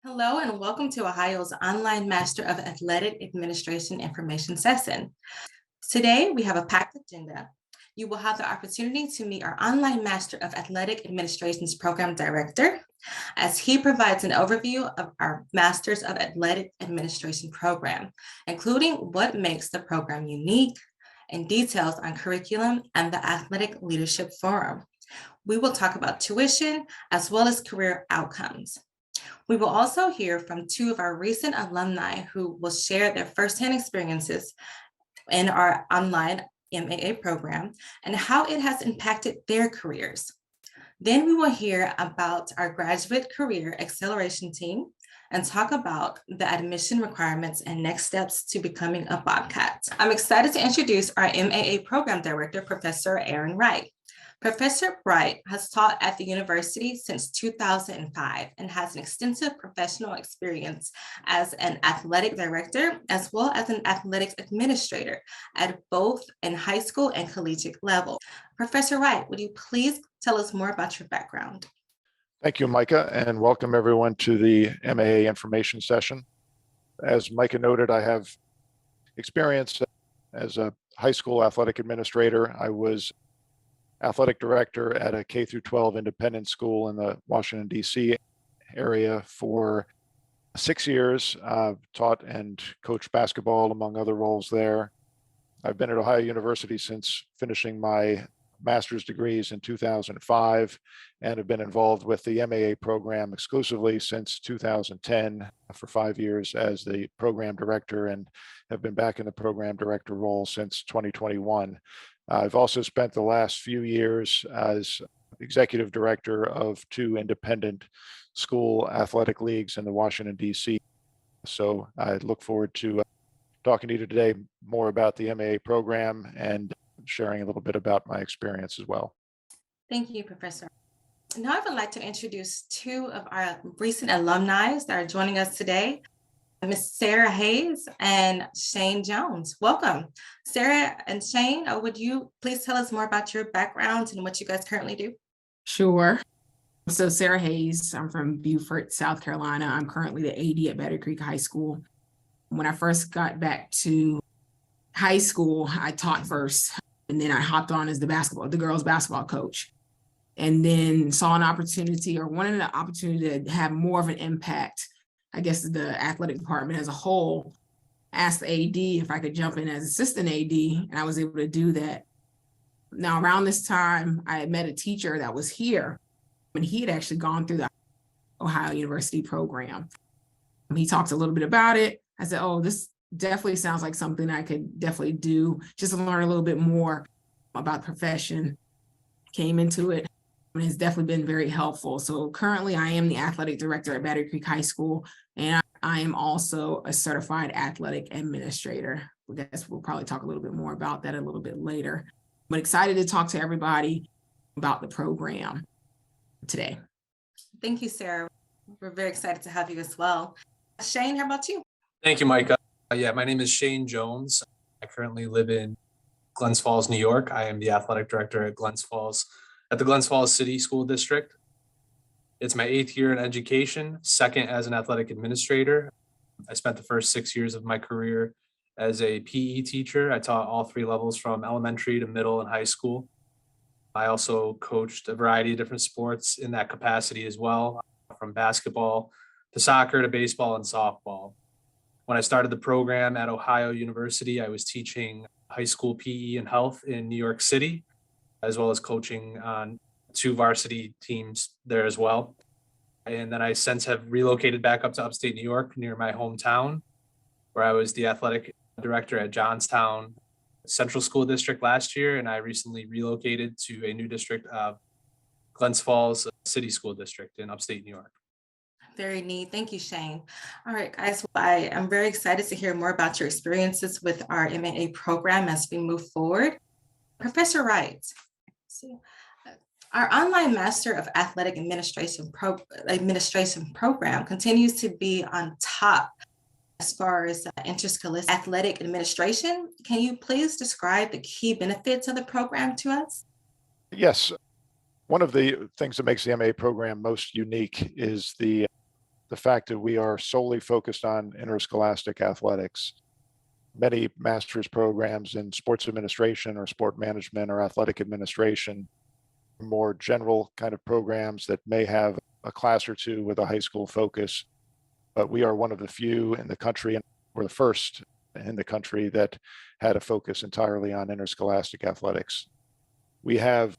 Hello and welcome to Ohio's online Master of Athletic Administration information session. Today we have a packed agenda. You will have the opportunity to meet our online Master of Athletic Administration's Program Director as he provides an overview of our Masters of Athletic Administration program, including what makes the program unique and details on curriculum and the Athletic Leadership Forum. We will talk about tuition as well as career outcomes. We will also hear from two of our recent alumni who will share their firsthand experiences in our online MAA program and how it has impacted their careers. Then we will hear about our graduate career acceleration team and talk about the admission requirements and next steps to becoming a Bobcat. I'm excited to introduce our MAA program director, Professor Aaron Wright. Professor Wright has taught at the university since 2005 and has an extensive professional experience as an athletic director as well as an athletics administrator at both in high school and collegiate level. Professor Wright, would you please tell us more about your background? Thank you, Micah, and welcome everyone to the MAA information session. As Micah noted, I have experience as a high school athletic administrator. I was athletic director at a K through 12 independent school in the Washington, D.C. area for 6 years. Taught and coached basketball, among other roles there. I've been at Ohio University since finishing my master's degrees in 2005 and have been involved with the MAA program exclusively since 2010 for 5 years as the program director and have been back in the program director role since 2021. I've also spent the last few years as executive director of 2 independent school athletic leagues in the Washington, D.C. So I look forward to talking to you today more about the MAA program and sharing a little bit about my experience as well. Thank you, Professor. Now I would like to introduce 2 of our recent alumni that are joining us today. Ms. Sarah Hayes and Shane Jones. Welcome. Sarah and Shane, would you please tell us more about your backgrounds and what you guys currently do? Sure. So Sarah Hayes, I'm from Beaufort, South Carolina. I'm currently the AD at Battery Creek High School. When I first got back to high school, I taught first, and then I hopped on as the girls basketball coach, and then saw an opportunity or wanted an opportunity to have more of an impact. I guess the athletic department as a whole, asked the AD if I could jump in as assistant AD, and I was able to do that. Now, around this time, I had met a teacher that was here, and he had actually gone through the Ohio University program. He talked a little bit about it. I said, oh, this definitely sounds like something I could definitely do, just to learn a little bit more about the profession. Came into it, and it's definitely been very helpful. So currently, I am the athletic director at Battery Creek High School, and I am also a certified athletic administrator. I guess we'll probably talk a little bit more about that a little bit later. But excited to talk to everybody about the program today. Thank you, Sarah. We're very excited to have you as well. Shane, how about you? Thank you, Micah. My name is Shane Jones. I currently live in Glens Falls, New York. I am the athletic director at the Glens Falls City School District. It's my 8th year in education, 2nd as an athletic administrator. I spent the first 6 years of my career as a PE teacher. I taught all 3 levels from elementary to middle and high school. I also coached a variety of different sports in that capacity as well, from basketball to soccer to baseball and softball. When I started the program at Ohio University, I was teaching high school PE and health in New York City, as well as coaching on 2 varsity teams there as well. And then I since have relocated back up to upstate New York near my hometown, where I was the athletic director at Johnstown Central School District last year. And I recently relocated to a new district of Glens Falls City School District in upstate New York. Very neat. Thank you, Shane. All right, guys, I am very excited to hear more about your experiences with our MAA program as we move forward. Professor Wright, our online Master of Athletic Administration program continues to be on top as far as interscholastic athletic administration. Can you please describe the key benefits of the program to us? Yes. One of the things that makes the MAA program most unique is the the fact that we are solely focused on interscholastic athletics. Many master's programs in sports administration or sport management or athletic administration, more general kind of programs that may have a class or two with a high school focus, but we are one of the few in the country, and we're the first in the country that had a focus entirely on interscholastic athletics. We have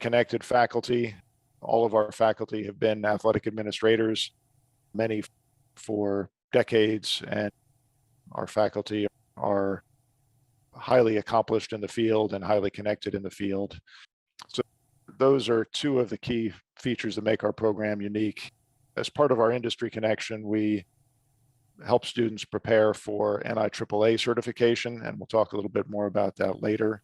connected faculty. All of our faculty have been athletic administrators, many for decades, and our faculty are highly accomplished in the field and highly connected in the field. So those are two of the key features that make our program unique. As part of our industry connection, we help students prepare for NIAAA certification, and we'll talk a little bit more about that later.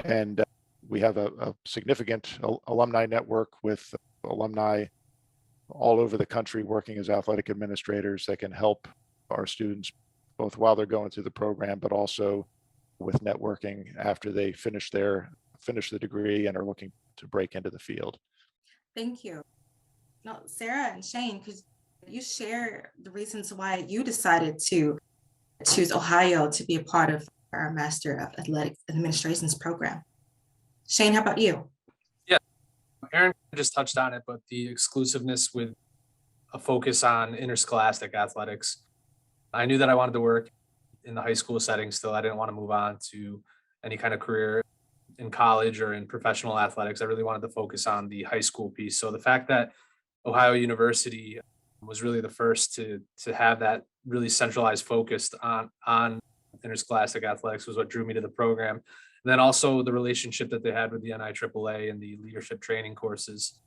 And we have a significant alumni network with alumni all over the country working as athletic administrators that can help our students both while they're going through the program, but also with networking after they finish the degree and are looking to break into the field. Thank you. Now, Sarah and Shane, could you share the reasons why you decided to choose Ohio to be a part of our Master of Athletic Administration's program? Shane, how about you? Yeah, Aaron just touched on it, but the exclusiveness with a focus on interscholastic athletics. I knew that I wanted to work in the high school setting still. I didn't want to move on to any kind of career in college or in professional athletics. I really wanted to focus on the high school piece. So the fact that Ohio University was really the first to have that really centralized focus on interscholastic athletics was what drew me to the program. And then also the relationship that they had with the NIAAA and the leadership training courses.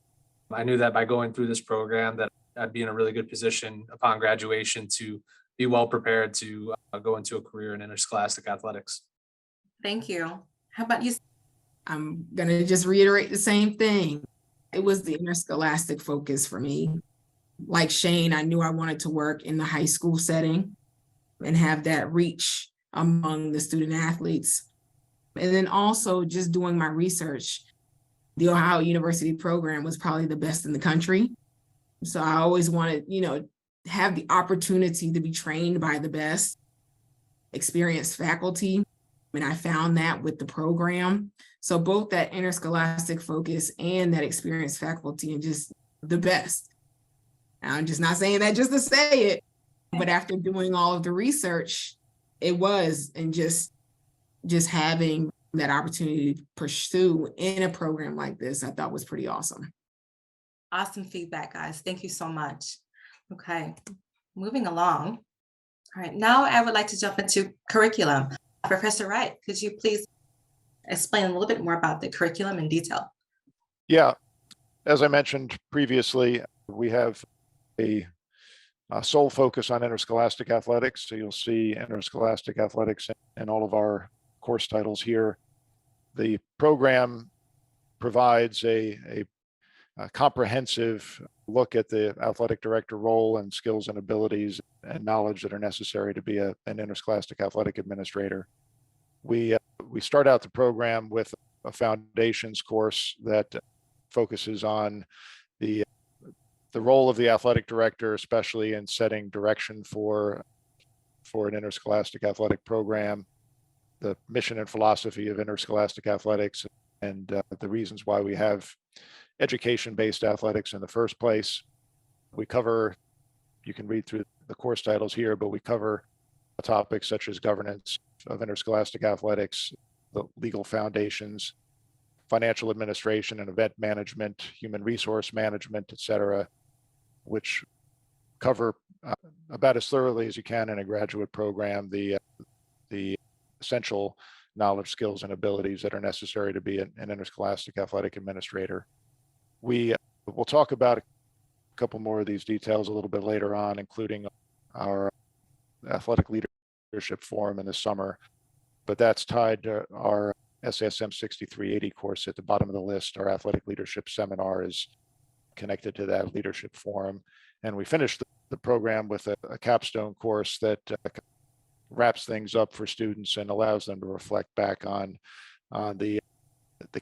I knew that by going through this program that I'd be in a really good position upon graduation to be well prepared to go into a career in interscholastic athletics. Thank you. How about you? I'm going to just reiterate the same thing. It was the interscholastic focus for me. Like Shane, I knew I wanted to work in the high school setting and have that reach among the student athletes. And then also just doing my research, the Ohio University program was probably the best in the country. So I always wanted, have the opportunity to be trained by the best experienced faculty. And I found that with the program. So both that interscholastic focus and that experienced faculty and just the best. I'm just not saying that just to say it, but after doing all of the research, it was, and just having that opportunity to pursue in a program like this, I thought was pretty awesome. Awesome feedback, guys. Thank you so much. Okay, moving along. All right, now I would like to jump into curriculum. Professor Wright, could you please explain a little bit more about the curriculum in detail? Yeah, as I mentioned previously, we have a sole focus on interscholastic athletics. So you'll see interscholastic athletics in all of our course titles here. The program provides a comprehensive look at the athletic director role and skills and abilities and knowledge that are necessary to be an interscholastic athletic administrator. We start out the program with a foundations course that focuses on the role of the athletic director, especially in setting direction for an interscholastic athletic program, the mission and philosophy of interscholastic athletics, and the reasons why we have education-based athletics in the first place. We cover, you can read through the course titles here, but we cover topics such as governance of interscholastic athletics, the legal foundations, financial administration and event management, human resource management, et cetera, which cover about as thoroughly as you can in a graduate program the essential knowledge, skills, and abilities that are necessary to be an interscholastic athletic administrator. We'll talk about a couple more of these details a little bit later on, including our athletic leadership forum in the summer, but that's tied to our SASM 6380 course at the bottom of the list. Our athletic leadership seminar is connected to that leadership forum. And we finished the program with a capstone course that wraps things up for students and allows them to reflect back on the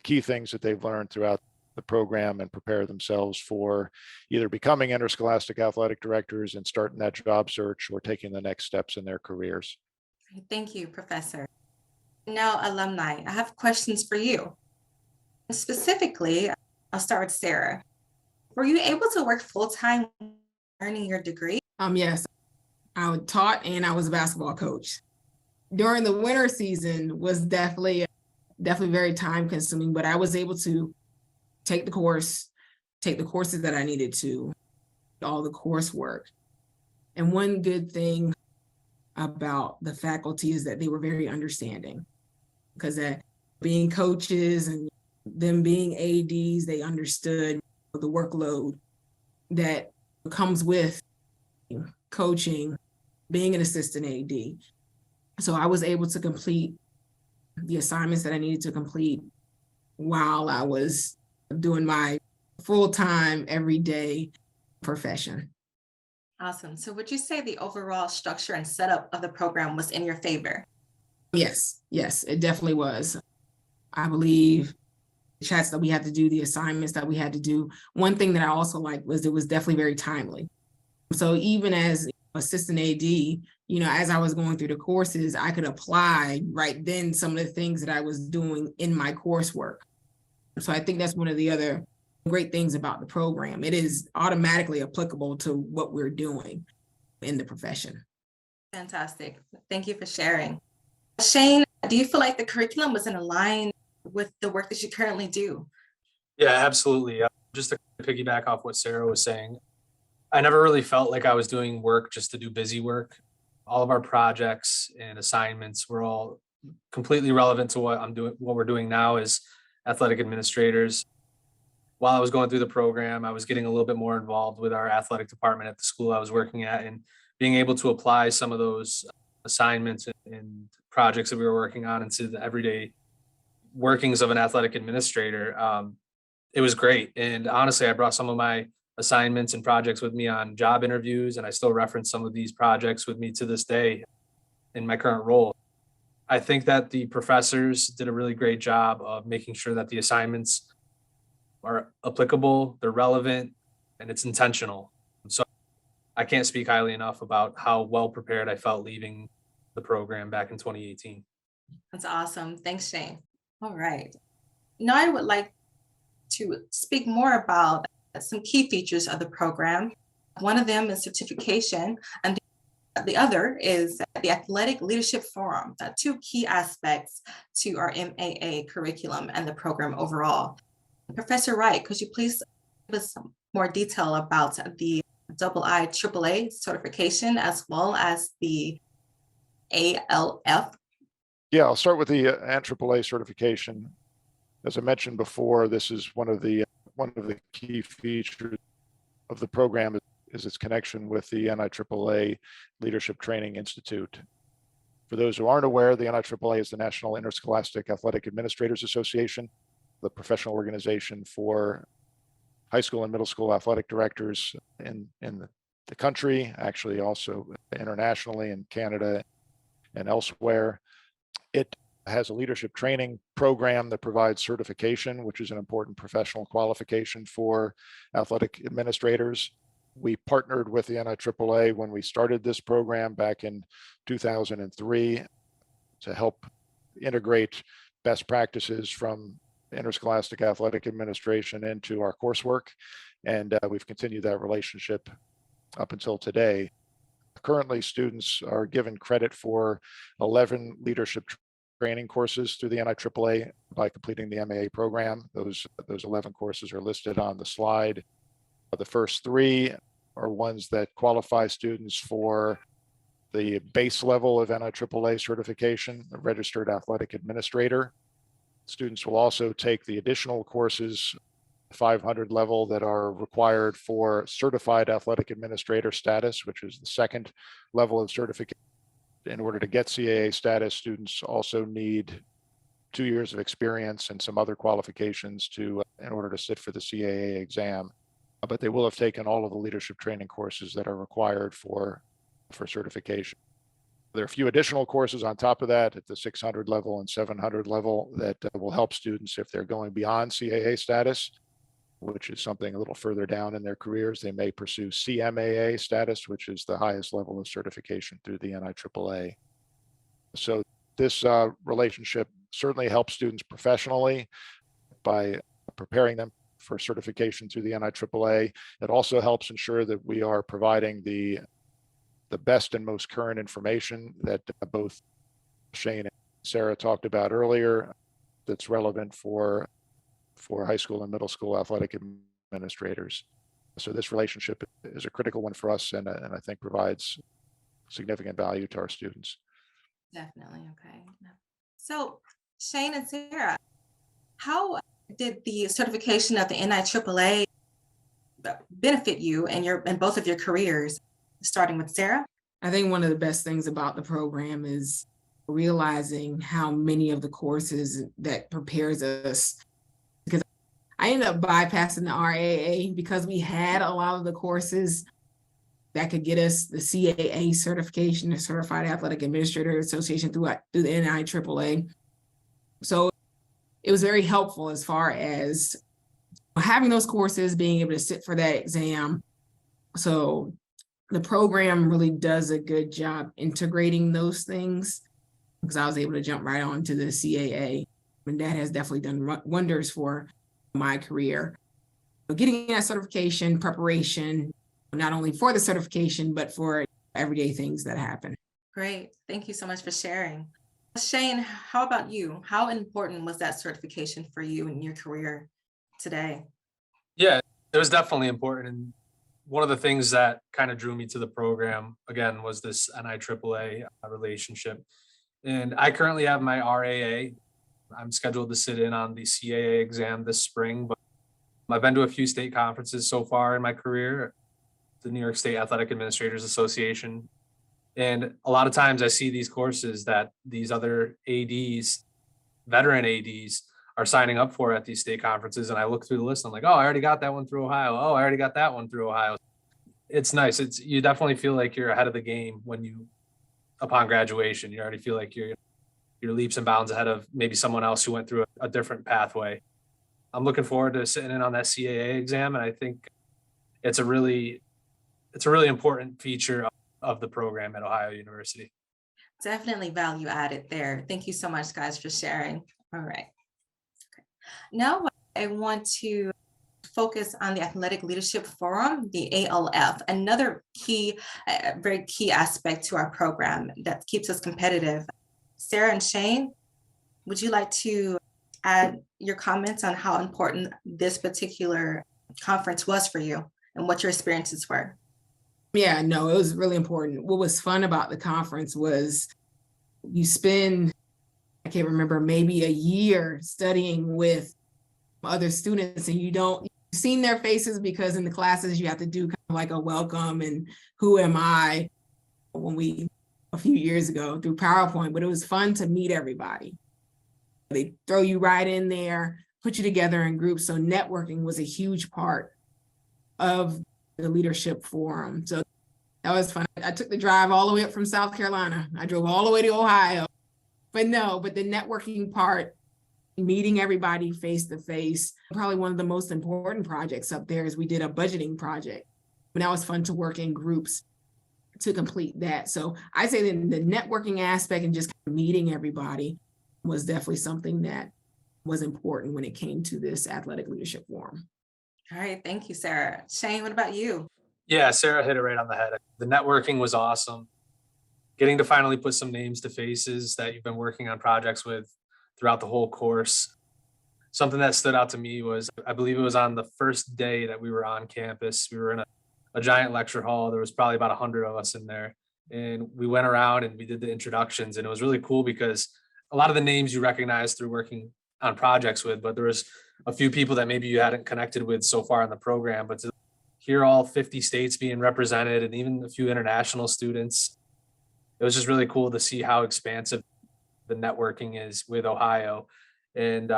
key things that they've learned throughout the program and prepare themselves for either becoming interscholastic athletic directors and starting that job search or taking the next steps in their careers. Thank you, Professor. Now, alumni, I have questions for you. Specifically, I'll start with Sarah. Were you able to work full-time earning your degree? Yes, I taught and I was a basketball coach. During the winter season was definitely very time consuming, but I was able to take the courses that I needed to, all the coursework. And one good thing about the faculty is that they were very understanding, because being coaches and them being ADs, they understood the workload that comes with coaching, being an assistant AD. So I was able to complete the assignments that I needed to complete while I was doing my full-time, everyday profession. Awesome. So would you say the overall structure and setup of the program was in your favor? Yes, it definitely was. I believe the chats that we had to do, the assignments that we had to do. One thing that I also liked was it was definitely very timely. So even as assistant AD, as I was going through the courses, I could apply right then some of the things that I was doing in my coursework. So I think that's one of the other great things about the program. It is automatically applicable to what we're doing in the profession. Fantastic. Thank you for sharing. Shane, do you feel like the curriculum was in line with the work that you currently do? Yeah, absolutely. Just to piggyback off what Sarah was saying, I never really felt like I was doing work just to do busy work. All of our projects and assignments were all completely relevant to what we're doing now as athletic administrators. While I was going through the program, I was getting a little bit more involved with our athletic department at the school I was working at, and being able to apply some of those assignments and projects that we were working on into the everyday workings of an athletic administrator. It was great. And honestly, I brought some of my assignments and projects with me on job interviews, and I still reference some of these projects with me to this day in my current role. I think that the professors did a really great job of making sure that the assignments are applicable, they're relevant, and it's intentional. So I can't speak highly enough about how well prepared I felt leaving the program back in 2018. That's awesome. Thanks, Shane. All right. Now I would like to speak more about some key features of the program. One of them is certification, and the other is the Athletic Leadership Forum. Two key aspects to our MAA curriculum and the program overall. Professor Wright, could you please give us some more detail about the IIAAA certification as well as the ALF? Yeah, I'll start with the AAA certification. As I mentioned before, this is one of the key features of the program is its connection with the NIAAA Leadership Training Institute. For those who aren't aware, the NIAAA is the National Interscholastic Athletic Administrators Association, the professional organization for high school and middle school athletic directors in the country, actually also internationally in Canada and elsewhere. It has a leadership training program that provides certification, which is an important professional qualification for athletic administrators. We partnered with the NIAAA when we started this program back in 2003 to help integrate best practices from interscholastic athletic administration into our coursework. And we've continued that relationship up until today. Currently, students are given credit for 11 leadership training courses through the NIAAA by completing the MAA program. Those 11 courses are listed on the slide. The first three are ones that qualify students for the base level of NIAAA certification, a registered athletic administrator. Students will also take the additional courses, 500 level, that are required for certified athletic administrator status, which is the second level of certification. In order to get CAA status, students also need 2 years of experience and some other qualifications in order to sit for the CAA exam. But they will have taken all of the leadership training courses that are required for certification. There are a few additional courses on top of that at the 600 level and 700 level that will help students if they're going beyond CAA status. which is something a little further down in their careers. They may pursue CMAA status, which is the highest level of certification through the NIAAA. So this relationship certainly helps students professionally by preparing them for certification through the NIAAA. It also helps ensure that we are providing the best and most current information that both Shane and Sarah talked about earlier that's relevant for high school and middle school athletic administrators. So this relationship is a critical one for us, and I think provides significant value to our students. Definitely. Okay. So Shane and Sarah, how did the certification of the NIAAA benefit you in both of your careers? Starting with Sarah. I think one of the best things about the program is realizing how many of the courses that prepares us, because I ended up bypassing the RAA because we had a lot of the courses that could get us the CAA certification, the Certified Athletic Administrator Association through the NIAAA. So it was very helpful as far as having those courses, being able to sit for that exam. So the program really does a good job integrating those things, because I was able to jump right on to the CAA, and that has definitely done wonders for my career. So getting that certification preparation, not only for the certification, but for everyday things that happen. Great. Thank you so much for sharing. Shane, how about you? How important was that certification for you in your career today? Yeah, it was definitely important. And one of the things that kind of drew me to the program, again, was this NIAAA relationship. And I currently have my RAA. I'm scheduled to sit in on the CAA exam this spring, but I've been to a few state conferences so far in my career, the New York State Athletic Administrators Association. And a lot of times I see these courses that these other ADs, veteran ADs, are signing up for at these state conferences. And I look through the list, I'm like, oh, I already got that one through Ohio. Oh, I already got that one through Ohio. It's nice. You definitely feel like you're ahead of the game upon graduation. You already feel like you're leaps and bounds ahead of maybe someone else who went through a different pathway. I'm looking forward to sitting in on that CAA exam. And I think it's a really important feature of the program at Ohio University. Definitely value added there. Thank you so much, guys, for sharing. All right. Okay. Now I want to focus on the Athletic Leadership Forum, the ALF, another very key aspect to our program that keeps us competitive. Sarah and Shane, would you like to add your comments on how important this particular conference was for you and what your experiences were? Yeah, no, it was really important. What was fun about the conference was you spend, I can't remember, maybe a year studying with other students, and you've seen their faces because in the classes you have to do kind of like a welcome and who am I a few years ago through PowerPoint, but it was fun to meet everybody. They throw you right in there, put you together in groups. So networking was a huge part of the leadership forum. So that was fun. I took the drive all the way up from South Carolina. I drove all the way to Ohio. But the networking part, meeting everybody face to face, probably one of the most important projects up there is we did a budgeting project. And that was fun to work in groups to complete that. So I say that the networking aspect and just meeting everybody was definitely something that was important when it came to this athletic leadership forum. All right. Thank you, Sarah. Shane, what about you? Yeah, Sarah hit it right on the head. The networking was awesome. Getting to finally put some names to faces that you've been working on projects with throughout the whole course. Something that stood out to me was, I believe it was on the first day that we were on campus. We were in a giant lecture hall. There was probably about 100 of us in there. And we went around and we did the introductions. And it was really cool because a lot of the names you recognize through working on projects with, but there was a few people that maybe you hadn't connected with so far in the program. But to hear all 50 states being represented and even a few international students, it was just really cool to see how expansive the networking is with Ohio. And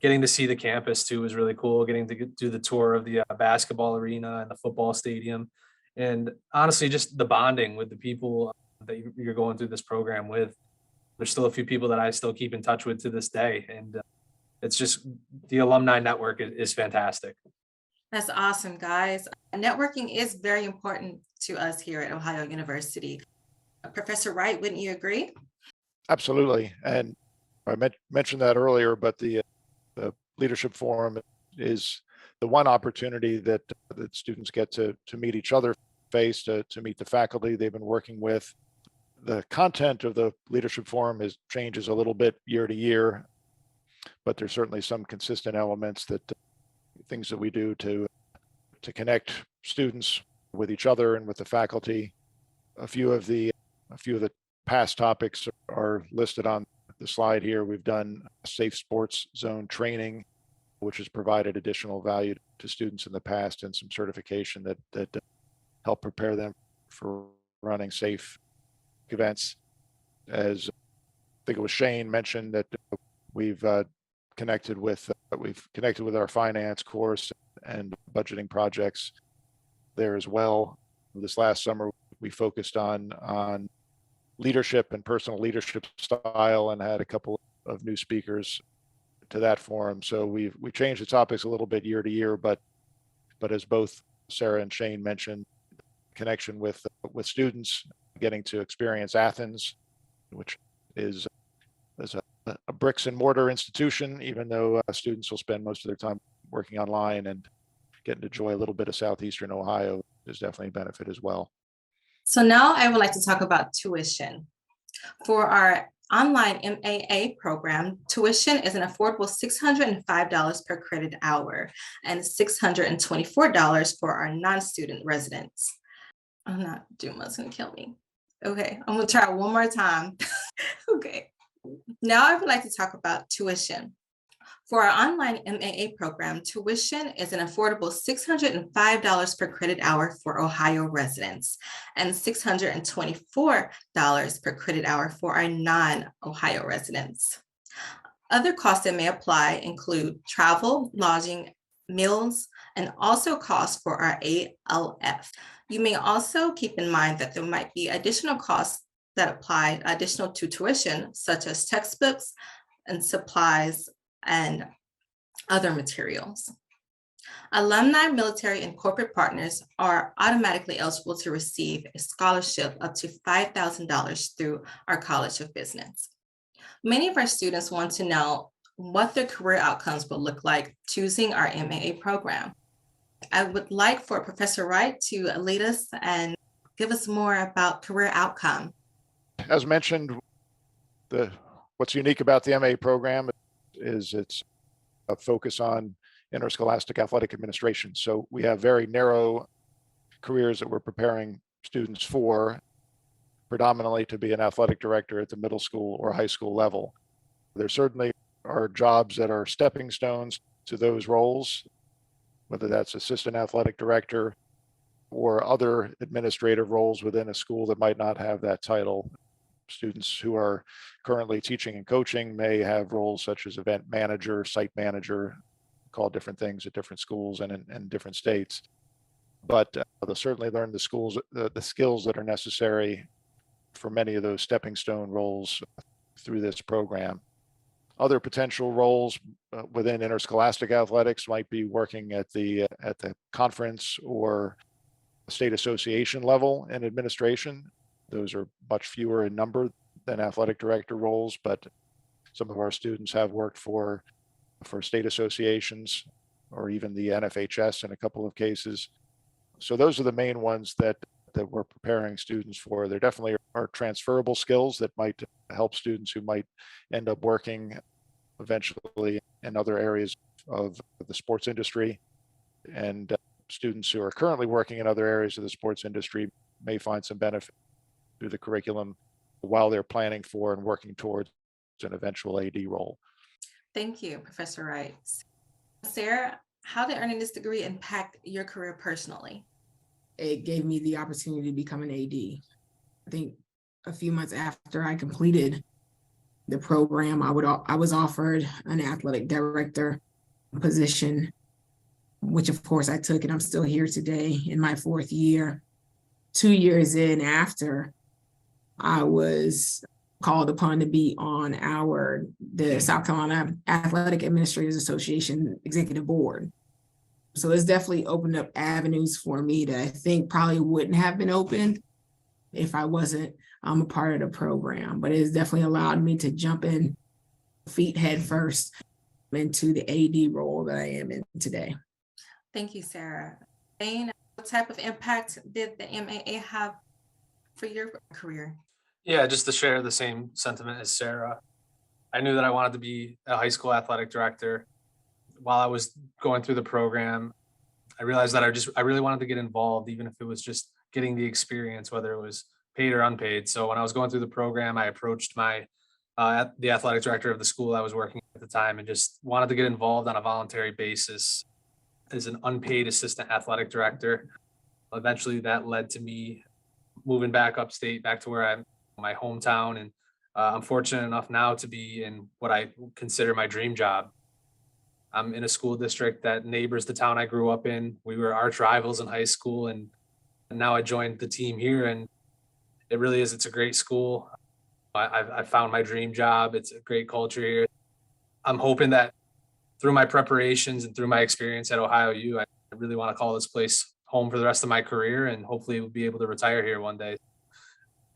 getting to see the campus too was really cool. Getting to do the tour of the basketball arena and the football stadium. And honestly, just the bonding with the people that you're going through this program with. There's still a few people that I still keep in touch with to this day. And it's just, the alumni network is fantastic. That's awesome, guys. Networking is very important to us here at Ohio University. Professor Wright, wouldn't you agree? Absolutely. And I mentioned that earlier, but the Leadership Forum is the one opportunity that students get to meet each other face, to meet the faculty they've been working with. The content of the Leadership Forum changes a little bit year to year, but there's certainly some consistent elements that things that we do to connect students with each other and with the faculty. A few of the past topics are listed on the slide here. We've done safe sports zone training, which has provided additional value to students in the past, and some certification that help prepare them for running safe events. As I think it was Shane mentioned, that we've connected with our finance course and budgeting projects there as well. This last summer, we focused on leadership and personal leadership style, and had a couple of new speakers to that forum. So we changed the topics a little bit year to year, but as both Sarah and Shane mentioned, connection with students, getting to experience Athens, which is a bricks and mortar institution, even though students will spend most of their time working online, and getting to enjoy a little bit of Southeastern Ohio is definitely a benefit as well. So now I would like to talk about tuition. For our online MAA program, tuition is an affordable $605 per credit hour and $624 for our non-student residents. I'm not, Juma's gonna kill me. Okay, I'm gonna try one more time. Okay, now I would like to talk about tuition. For our online MAA program, tuition is an affordable $605 per credit hour for Ohio residents and $624 per credit hour for our non-Ohio residents. Other costs that may apply include travel, lodging, meals, and also costs for our ALF. You may also keep in mind that there might be additional costs that apply additional to tuition, such as textbooks and supplies and other materials. Alumni, military, and corporate partners are automatically eligible to receive a scholarship up to $5,000 through our College of Business. Many of our students want to know what their career outcomes will look like choosing our MAA program. I would like for Professor Wright to lead us and give us more about career outcome. As mentioned, what's unique about the MAA program is it's a focus on interscholastic athletic administration. So we have very narrow careers that we're preparing students for, predominantly to be an athletic director at the middle school or high school level. There certainly are jobs that are stepping stones to those roles, whether that's assistant athletic director or other administrative roles within a school that might not have that title. Students who are currently teaching and coaching may have roles such as event manager, site manager, called different things at different schools and in different states. But they'll certainly learn the skills that are necessary for many of those stepping stone roles through this program. Other potential roles within interscholastic athletics might be working at the conference or state association level in administration. Those are much fewer in number than athletic director roles, but some of our students have worked for state associations or even the NFHS in a couple of cases. So those are the main ones that we're preparing students for. There definitely are transferable skills that might help students who might end up working eventually in other areas of the sports industry. And students who are currently working in other areas of the sports industry may find some benefit through the curriculum while they're planning for and working towards an eventual AD role. Thank you, Professor Wright. Sarah, how did earning this degree impact your career personally? It gave me the opportunity to become an AD. I think a few months after I completed the program, I was offered an athletic director position, which of course I took, and I'm still here today in my 4th year. 2 years in after, I was called upon to be on the South Carolina Athletic Administrators Association Executive Board. So it's definitely opened up avenues for me that I think probably wouldn't have been opened if I wasn't a part of the program. But it's definitely allowed me to jump in feet head first into the AD role that I am in today. Thank you, Sarah. Jane, what type of impact did the MAA have for your career? Yeah, just to share the same sentiment as Sarah. I knew that I wanted to be a high school athletic director. While I was going through the program, I realized that I really wanted to get involved, even if it was just getting the experience, whether it was paid or unpaid. So when I was going through the program, I approached the athletic director of the school I was working at the time and just wanted to get involved on a voluntary basis as an unpaid assistant athletic director. Eventually that led to me moving back upstate, back to where I'm my hometown. And I'm fortunate enough now to be in what I consider my dream job. I'm in a school district that neighbors the town I grew up in. We were arch rivals in high school, and now I joined the team here, and it's a great school. I've found my dream job. It's a great culture here. I'm hoping that through my preparations and through my experience at Ohio U, I really want to call this place home for the rest of my career, and hopefully we'll be able to retire here one day.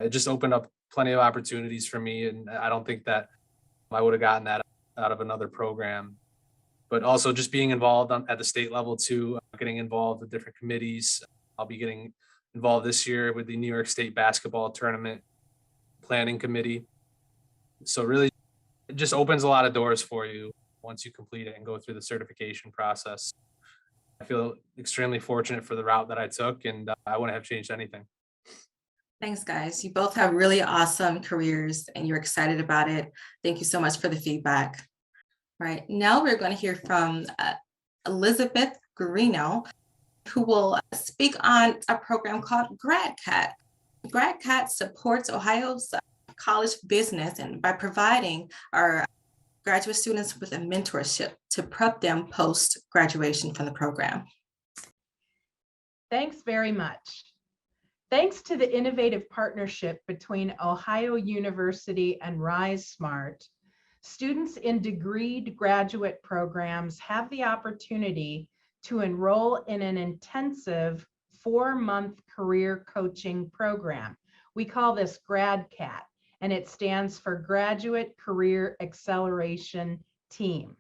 It just opened up plenty of opportunities for me, and I don't think that I would have gotten that out of another program. But also just being involved at the state level too, getting involved with different committees. I'll be getting involved this year with the New York State basketball tournament planning committee. So really, it just opens a lot of doors for you once you complete it and go through the certification process. I feel extremely fortunate for the route that I took, and I wouldn't have changed anything. Thanks, guys. You both have really awesome careers and you're excited about it. Thank you so much for the feedback. Right now, we're going to hear from Elizabeth Guarino, who will speak on a program called GradCat. GradCat supports Ohio's college business and by providing our graduate students with a mentorship to prep them post-graduation from the program. Thanks very much. Thanks to the innovative partnership between Ohio University and Rise Smart, students in degreed graduate programs have the opportunity to enroll in an intensive 4-month career coaching program. We call this GradCat, and it stands for Graduate Career Acceleration Team.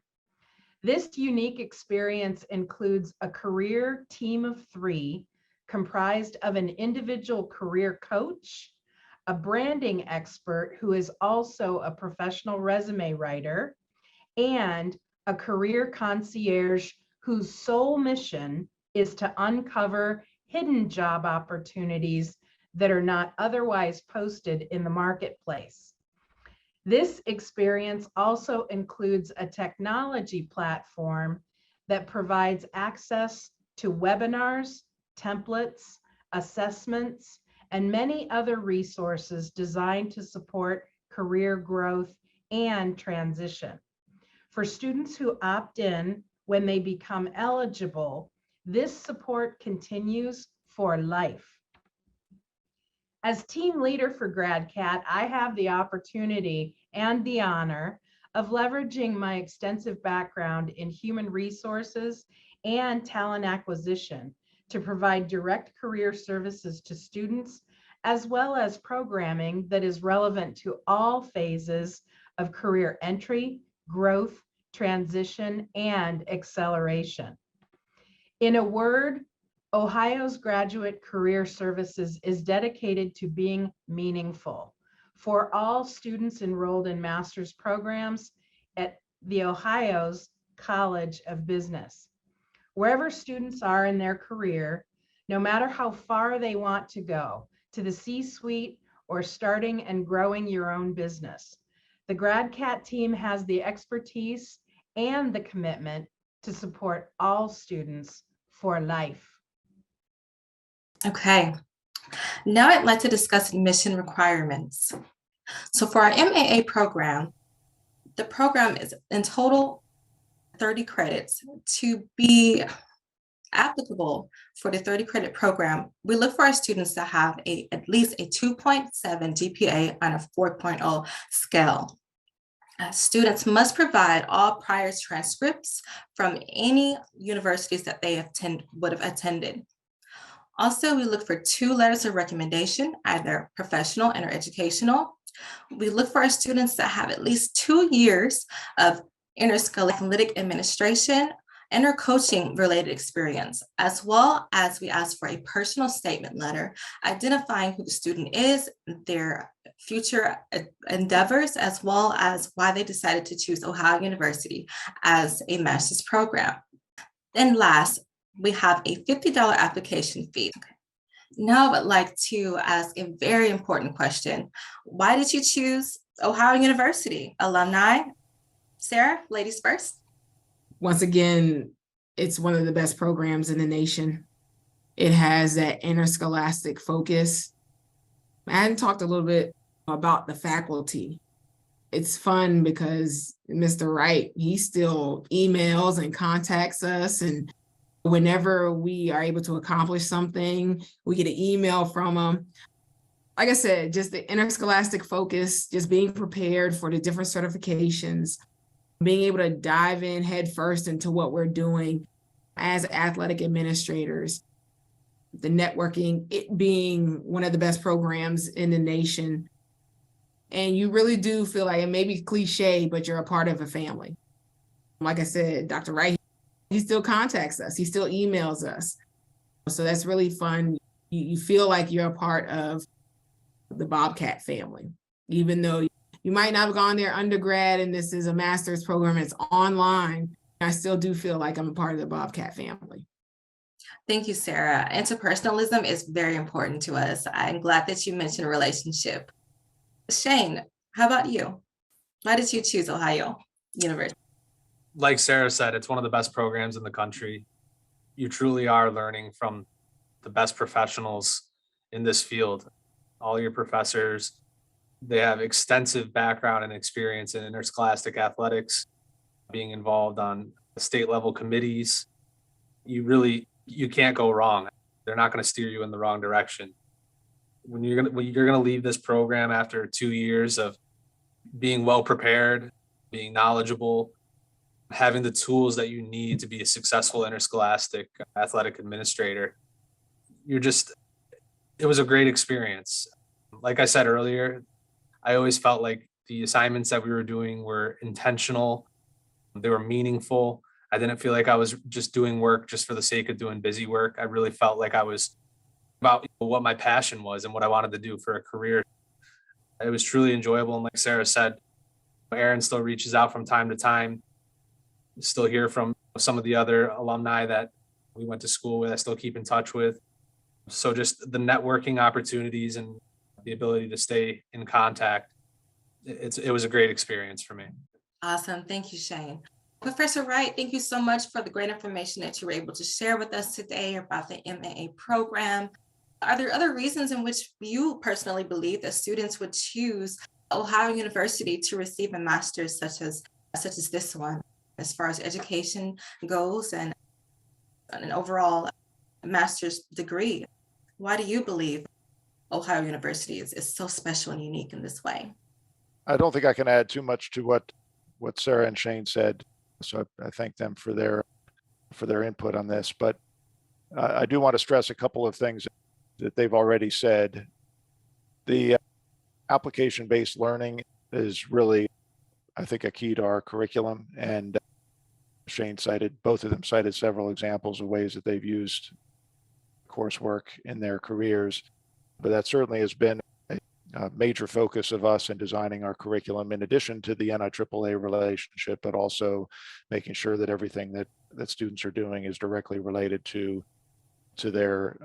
This unique experience includes a career team of 3 comprised of an individual career coach, a branding expert who is also a professional resume writer, and a career concierge whose sole mission is to uncover hidden job opportunities that are not otherwise posted in the marketplace. This experience also includes a technology platform that provides access to webinars, templates, assessments, and many other resources designed to support career growth and transition. For students who opt in when they become eligible, this support continues for life. As team leader for GradCat, I have the opportunity and the honor of leveraging my extensive background in human resources and talent acquisition to provide direct career services to students, as well as programming that is relevant to all phases of career entry, growth, transition, and acceleration. In a word, Ohio's Graduate Career Services is dedicated to being meaningful for all students enrolled in master's programs at the Ohio's College of Business. Wherever students are in their career, no matter how far they want to go, to the C-suite or starting and growing your own business, the GradCat team has the expertise and the commitment to support all students for life. Okay, now I'd like to discuss admission requirements. So for our MAA program, the program is in total 30 credits. To be applicable for the 30 credit program, we look for our students to have at least a 2.7 GPA on a 4.0 scale. Students must provide all prior transcripts from any universities that they would have attended. Also, we look for 2 letters of recommendation, either professional and or educational. We look for our students that have at least 2 years of interscholastic athletic administration and or coaching related experience, as well as we ask for a personal statement letter identifying who the student is, their future endeavors, as well as why they decided to choose Ohio University as a master's program. And last, we have a $50 application fee. Now I would like to ask a very important question. Why did you choose Ohio University? Alumni? Sarah, ladies first. Once again, it's one of the best programs in the nation. It has that interscholastic focus. I hadn't talked a little bit about the faculty. It's fun because Mr. Wright, he still emails and contacts us, and whenever we are able to accomplish something, we get an email from him. Like I said, just the interscholastic focus, just being prepared for the different certifications, being able to dive in head first into what we're doing as athletic administrators, the networking, it being one of the best programs in the nation. And you really do feel like, it may be cliche, but you're a part of a family. Like I said, Dr. Wright, he still contacts us. He still emails us. So that's really fun. You feel like you're a part of the Bobcat family, even though you might not have gone there undergrad and this is a master's program, it's online. I still do feel like I'm a part of the Bobcat family. Thank you, Sarah. Interpersonalism is very important to us. I'm glad that you mentioned relationship. Shane, how about you? Why did you choose Ohio University? Like Sarah said, it's one of the best programs in the country. You truly are learning from the best professionals in this field. All your professors, they have extensive background and experience in interscholastic athletics, being involved on state level committees. You can't go wrong. They're not going to steer you in the wrong direction. When you're going to leave this program after 2 years of being well prepared, being knowledgeable, having the tools that you need to be a successful interscholastic athletic administrator, it was a great experience. Like I said earlier, I always felt like the assignments that we were doing were intentional. They were meaningful. I didn't feel like I was just doing work just for the sake of doing busy work. I really felt like I was about what my passion was and what I wanted to do for a career. It was truly enjoyable. And like Sarah said, Aaron still reaches out from time to time. Still hear from some of the other alumni that we went to school with, I still keep in touch with. So just the networking opportunities and the ability to stay in contact, it was a great experience for me. Awesome. Thank you, Shane. Professor Wright, thank you so much for the great information that you were able to share with us today about the MAA program. Are there other reasons in which you personally believe that students would choose Ohio University to receive a master's such as this one, as far as education goes and an overall master's degree? Why do you believe Ohio University is so special and unique in this way? I don't think I can add too much to what Sarah and Shane said. So I thank them for their input on this. But I do want to stress a couple of things that they've already said. The application-based learning is really, I think, a key to our curriculum. And both of them cited several examples of ways that they've used coursework in their careers. But that certainly has been a major focus of us in designing our curriculum, in addition to the NIAAA relationship, but also making sure that everything that students are doing is directly related to their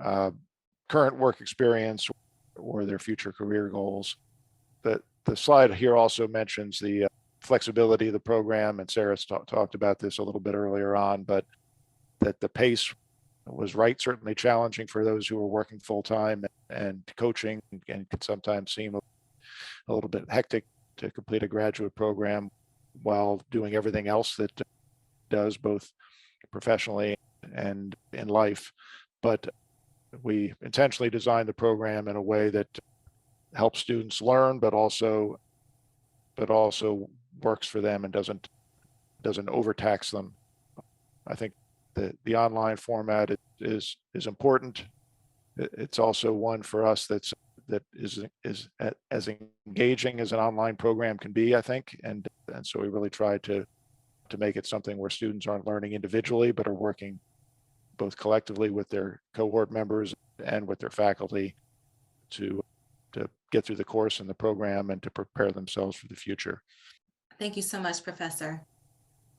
current work experience or their future career goals. The slide here also mentions the flexibility of the program, and Sarah talked about this a little bit earlier on, but that the pace was right, certainly challenging for those who are working full-time, and coaching and can sometimes seem a little bit hectic to complete a graduate program while doing everything else that does, both professionally and in life. But we intentionally designed the program in a way that helps students learn, but also works for them and doesn't overtax them. I think the online format is important. It's also one for us that is as engaging as an online program can be, I think, and so we really try to make it something where students aren't learning individually, but are working both collectively with their cohort members and with their faculty to get through the course and the program and to prepare themselves for the future. Thank you so much, Professor.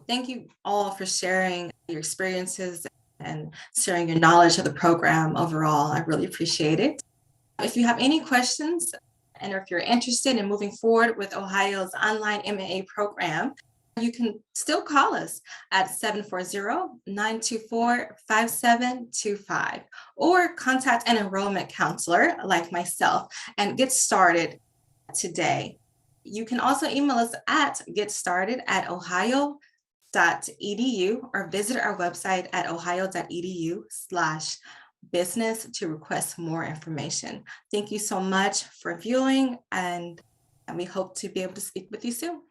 Thank you all for sharing your experiences and sharing your knowledge of the program overall. I really appreciate it. If you have any questions, and if you're interested in moving forward with Ohio's online MAA program, you can still call us at 740-924-5725 or contact an enrollment counselor like myself and get started today. You can also email us at getstarted@ohio.edu or visit our website at ohio.edu/business to request more information. Thank you so much for viewing, and we hope to be able to speak with you soon.